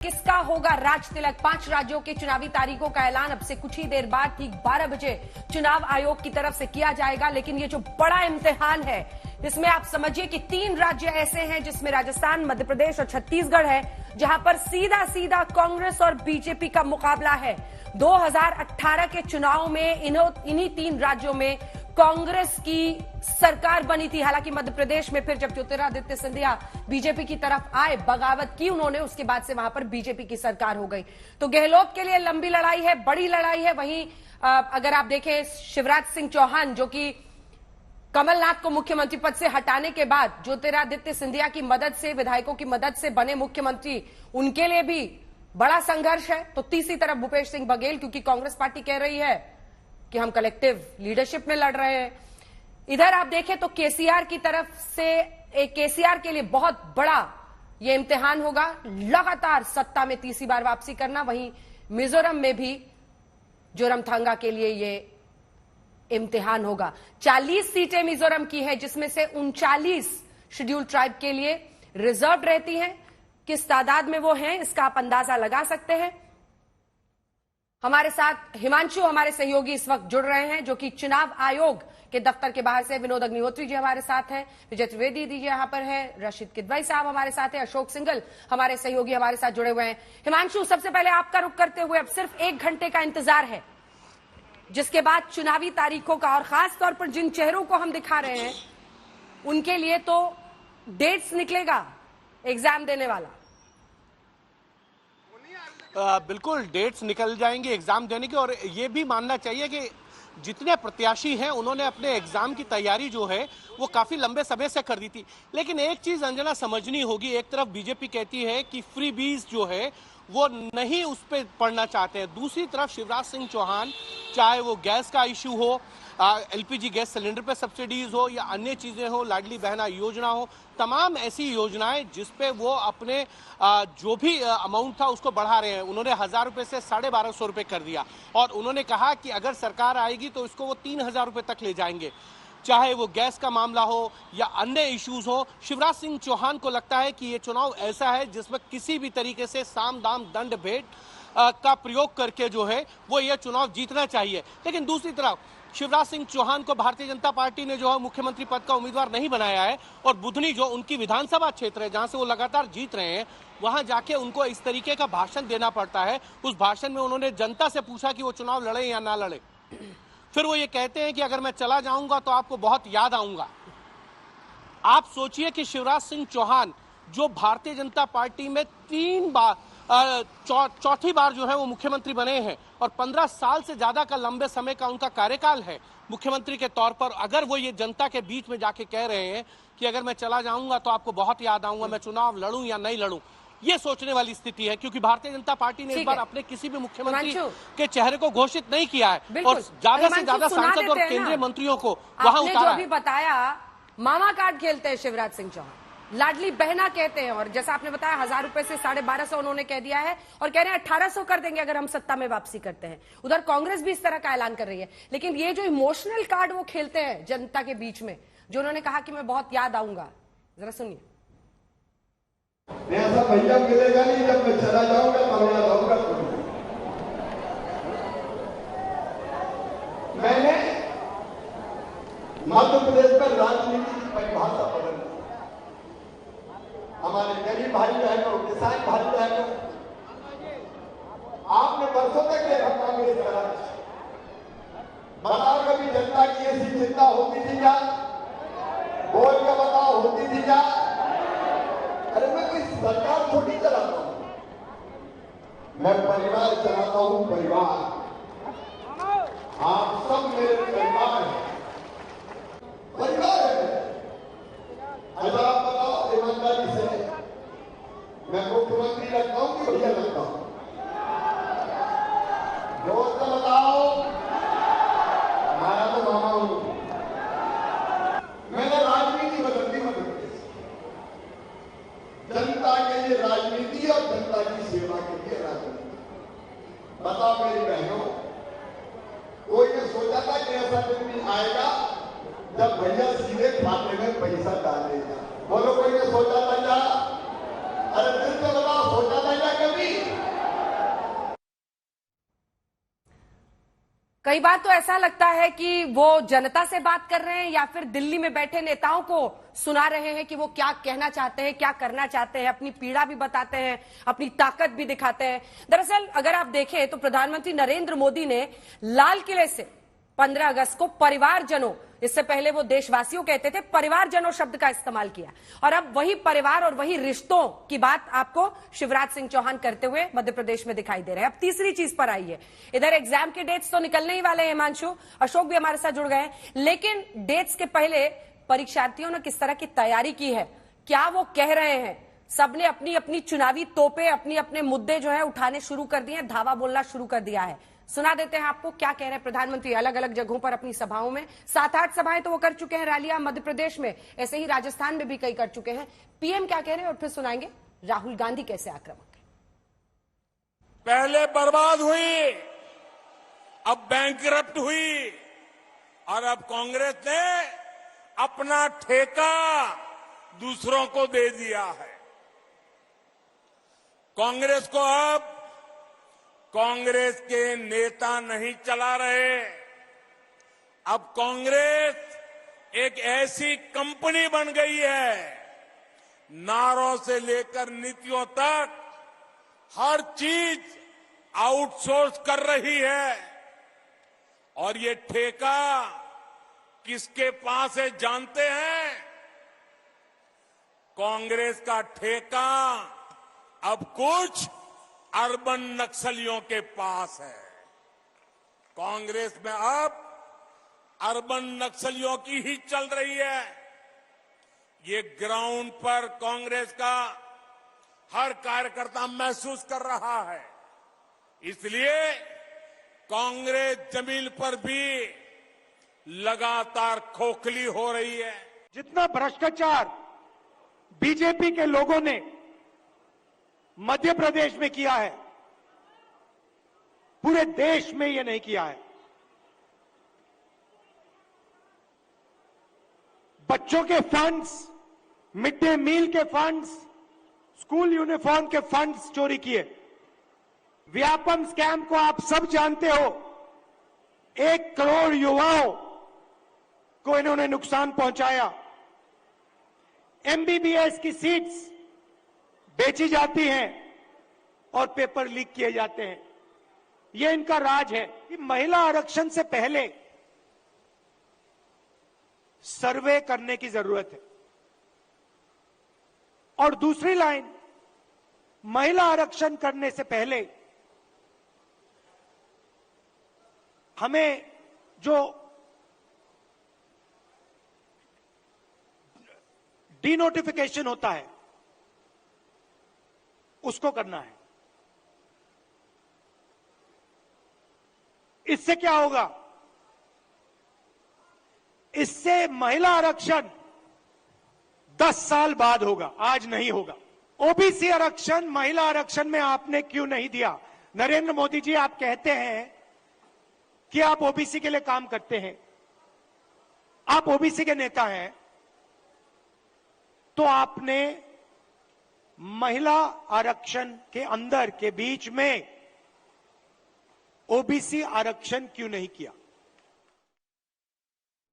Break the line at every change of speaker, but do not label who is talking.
किसका होगा राज तिलक? 5 राज्यों के चुनावी तारीखों का ऐलान अब से कुछ ही देर बाद ठीक 12 बजे चुनाव आयोग की तरफ से किया जाएगा। लेकिन ये जो बड़ा इम्तिहान है, इसमें आप समझिए कि 3 राज्य ऐसे हैं जिसमें राजस्थान, मध्य प्रदेश और छत्तीसगढ़ है, जहां पर सीधा सीधा कांग्रेस और बीजेपी का मुकाबला है। 2018 के चुनाव में इन्हीं 3 राज्यों में कांग्रेस की सरकार बनी थी। हालांकि मध्य प्रदेश में फिर जब ज्योतिरादित्य सिंधिया बीजेपी की तरफ आए, बगावत की उन्होंने, उसके बाद से वहां पर बीजेपी की सरकार हो गई। तो गहलोत के लिए लंबी लड़ाई है, बड़ी लड़ाई है। वहीं अगर आप देखें, शिवराज सिंह चौहान जो कि कमलनाथ को मुख्यमंत्री पद से हटाने के बाद ज्योतिरादित्य सिंधिया की मदद से, विधायकों की मदद से बने मुख्यमंत्री, उनके लिए भी बड़ा संघर्ष है। तो तीसरी तरफ भूपेश सिंह बघेल, क्योंकि कांग्रेस पार्टी कह रही है कि हम कलेक्टिव लीडरशिप में लड़ रहे हैं। इधर आप देखें तो केसीआर की तरफ से, केसीआर के लिए बहुत बड़ा यह इम्तिहान होगा, लगातार सत्ता में तीसरी बार वापसी करना। वहीं मिजोरम में भी जोरमथंगा के लिए यह इम्तिहान होगा। 40 सीटें मिजोरम की है, जिसमें से 39 शेड्यूल्ड ट्राइब के लिए रिजर्व रहती हैं। किस तादाद में वो हैं, इसका आप अंदाजा लगा सकते हैं। हमारे साथ हिमांशु, हमारे सहयोगी इस वक्त जुड़ रहे हैं, जो कि चुनाव आयोग के दफ्तर के बाहर से। विनोद अग्निहोत्री जी हमारे साथ हैं, विजय त्रिवेदी जी यहां पर है, रशीद किदवई साहब हमारे साथ हैं, अशोक सिंघल हमारे सहयोगी हमारे साथ जुड़े हुए हैं। हिमांशु, सबसे पहले आपका रुख करते हुए, अब सिर्फ 1 घंटे का इंतजार है, जिसके बाद चुनावी तारीखों का, और खास तौर पर जिन चेहरों को हम दिखा रहे हैं उनके लिए तो डेट्स निकलेगा एग्जाम देने वाला।
बिल्कुल डेट्स निकल जाएंगे एग्जाम देने की, और ये भी मानना चाहिए कि जितने प्रत्याशी हैं उन्होंने अपने एग्जाम की तैयारी जो है वो काफी लंबे समय से कर दी थी। लेकिन एक चीज अंजना समझनी होगी, एक तरफ बीजेपी कहती है कि फ्री बीज जो है वो नहीं उस पर पढ़ना चाहते हैं, दूसरी तरफ शिवराज सिंह चौहान, चाहे वो गैस का इश्यू हो, एलपीजी गैस सिलेंडर पे सब्सिडीज हो या अन्य चीजें हो, लाडली बहना योजना हो, तमाम ऐसी योजनाएं जिसपे वो अपने जो भी अमाउंट था उसको बढ़ा रहे हैं। उन्होंने 1000 रुपए से 1250 रुपए कर दिया, और उन्होंने कहा कि अगर सरकार आएगी तो इसको वो 3000 रुपए तक ले जाएंगे। चाहे वो गैस का मामला हो या अन्य इश्यूज हो, शिवराज सिंह चौहान को लगता है कि ये चुनाव ऐसा है जिसमें किसी भी तरीके से साम दाम दंड भेंट का प्रयोग करके जो है वो ये चुनाव जीतना चाहिए। लेकिन दूसरी तरफ शिवराज सिंह चौहान को भारतीय जनता पार्टी ने जो है मुख्यमंत्री पद का उम्मीदवार नहीं बनाया है, और बुधनी जो उनकी विधानसभा क्षेत्र है जहां से वो लगातार जीत रहे हैं, वहां जाके उनको इस तरीके का भाषण देना पड़ता है। उस भाषण में उन्होंने जनता से पूछा कि वो चुनाव लड़े या ना लड़े। फिर वो ये कहते हैं कि अगर मैं चला जाऊंगा तो आपको बहुत याद आऊंगा। आप सोचिए कि शिवराज सिंह चौहान जो भारतीय जनता पार्टी में 3 बार, चौथी बार जो है वो मुख्यमंत्री बने हैं, और 15 साल से ज्यादा का लंबे समय का उनका कार्यकाल है मुख्यमंत्री के तौर पर, अगर वो ये जनता के बीच में जाके कह रहे हैं कि अगर मैं चला जाऊंगा तो आपको बहुत याद आऊंगा, मैं चुनाव लड़ूं या नहीं लड़ूं, ये सोचने वाली स्थिति है। क्योंकि भारतीय जनता पार्टी ने इस बार अपने किसी भी मुख्यमंत्री के चेहरे को घोषित नहीं किया है, और ज्यादा से ज्यादा सांसद और केंद्रीय मंत्रियों को वहां उतारा है।
जो भी बताया, मामा कार्ड खेलते हैं शिवराज सिंह चौहान, लाडली बहना कहते हैं, और जैसा आपने बताया 1000 रुपए से 1250 उन्होंने कह दिया है, और कह रहे हैं 1800 कर देंगे अगर हम सत्ता में वापसी करते हैं। उधर कांग्रेस भी इस तरह का ऐलान कर रही है। लेकिन ये जो इमोशनल कार्ड वो खेलते हैं जनता के बीच में, जो उन्होंने कहा कि मैं बहुत याद आऊंगा, जरा सुनिए।
ऐसा भैया मिलेगा नहीं, जब मैं चला जाऊंगा तो याद आऊंगा। मैंने मध्य प्रदेश में राजनीति की परिभाषा बदल दी। हमारे गरीब भाई बहनों, किसान भाई बहनों, आपने वर्षों तक देखा कांग्रेस करा, बताओ कभी जनता की ऐसी चिंता होती थी क्या? बोल के बताओ, होती थी क्या? अरे मैं कोई सरकार थोड़ी चलाता हूं, मैं परिवार चलाता हूं, परिवार। आप सब मेरे परिवार हैं, परिवार है। अच्छा आप बताओ ईमानदारी से, मैं मुख्यमंत्री लगता हूं कि भैया लगता हूं? जोर से बताओ। मैं तो मामा हूं। मैंने राजनीति बदल दी मध्य प्रदेश, जनता के लिए राजनीति और जनता की सेवा के लिए राजनीति। बताओ मेरी बहनों, कोई ने सोचा था कि ऐसा दिन भी आएगा जब भैया सीधे खाते में पैसा डालेगा? बोलो, कोई ने सोचा था क्या? अरे दिल से बताओ, सोचा था क्या कभी?
कई बार तो ऐसा लगता है कि वो जनता से बात कर रहे हैं या फिर दिल्ली में बैठे नेताओं को सुना रहे हैं कि वो क्या कहना चाहते हैं, क्या करना चाहते हैं, अपनी पीड़ा भी बताते हैं, अपनी ताकत भी दिखाते हैं। दरअसल अगर आप देखें तो प्रधानमंत्री नरेंद्र मोदी ने लाल किले से 15 अगस्त को परिवारजनों, इससे पहले वो देशवासियों कहते थे, परिवारजनों शब्द का इस्तेमाल किया और अब वही परिवार और वही रिश्तों की बात आपको शिवराज सिंह चौहान करते हुए मध्य प्रदेश में दिखाई दे रहे हैं। अब तीसरी चीज पर आई है, इधर एग्जाम के डेट्स तो निकलने ही वाले हैं, हिमांशु, अशोक भी हमारे साथ जुड़ गए हैं, लेकिन डेट्स के पहले परीक्षार्थियों ने किस तरह की तैयारी की है, क्या वो कह रहे हैं? सबने अपनी अपनी चुनावी तोपे, अपने अपने मुद्दे जो है उठाने शुरू कर दिए, धावा बोलना शुरू कर दिया है। सुना देते हैं आपको क्या कह रहे हैं प्रधानमंत्री अलग अलग जगहों पर अपनी सभाओं में। 7-8 सभाएं तो वो कर चुके हैं, रैलियां मध्य प्रदेश में, ऐसे ही राजस्थान में भी कई कर चुके हैं। पीएम क्या कह रहे हैं और फिर सुनाएंगे राहुल गांधी कैसे आक्रामक है।
पहले बर्बाद हुई, अब बैंकरप्ट हुई और अब कांग्रेस ने अपना ठेका दूसरों को दे दिया है। कांग्रेस को अब कांग्रेस के नेता नहीं चला रहे, अब कांग्रेस एक ऐसी कंपनी बन गई है, नारों से लेकर नीतियों तक हर चीज आउटसोर्स कर रही है। और ये ठेका किसके पास है जानते हैं? कांग्रेस का ठेका अब कुछ अर्बन नक्सलियों के पास है। कांग्रेस में अब अर्बन नक्सलियों की ही चल रही है। ये ग्राउंड पर कांग्रेस का हर कार्यकर्ता महसूस कर रहा है। इसलिए कांग्रेस जमीन पर भी लगातार खोखली हो रही है।
जितना भ्रष्टाचार बीजेपी के लोगों ने मध्य प्रदेश में किया है, पूरे देश में ये नहीं किया है। बच्चों के फंड्स, मिड डे मील के फंड्स, स्कूल यूनिफॉर्म के फंड्स चोरी किए। व्यापम स्कैम को आप सब जानते हो, 1 करोड़ युवाओं को इन्होंने नुकसान पहुंचाया। एमबीबीएस की सीट्स बेची जाती हैं और पेपर लीक किए जाते हैं। यह इनका राज है कि महिला आरक्षण से पहले सर्वे करने की जरूरत है। और दूसरी लाइन, महिला आरक्षण करने से पहले हमें जो डीनोटिफिकेशन होता है उसको करना है। इससे क्या होगा? इससे महिला आरक्षण 10 साल बाद होगा, आज नहीं होगा। ओबीसी आरक्षण महिला आरक्षण में आपने क्यों नहीं दिया? नरेंद्र मोदी जी, आप कहते हैं कि आप ओबीसी के लिए काम करते हैं, आप ओबीसी के नेता हैं, तो आपने महिला आरक्षण के अंदर के बीच में ओबीसी आरक्षण क्यों नहीं किया?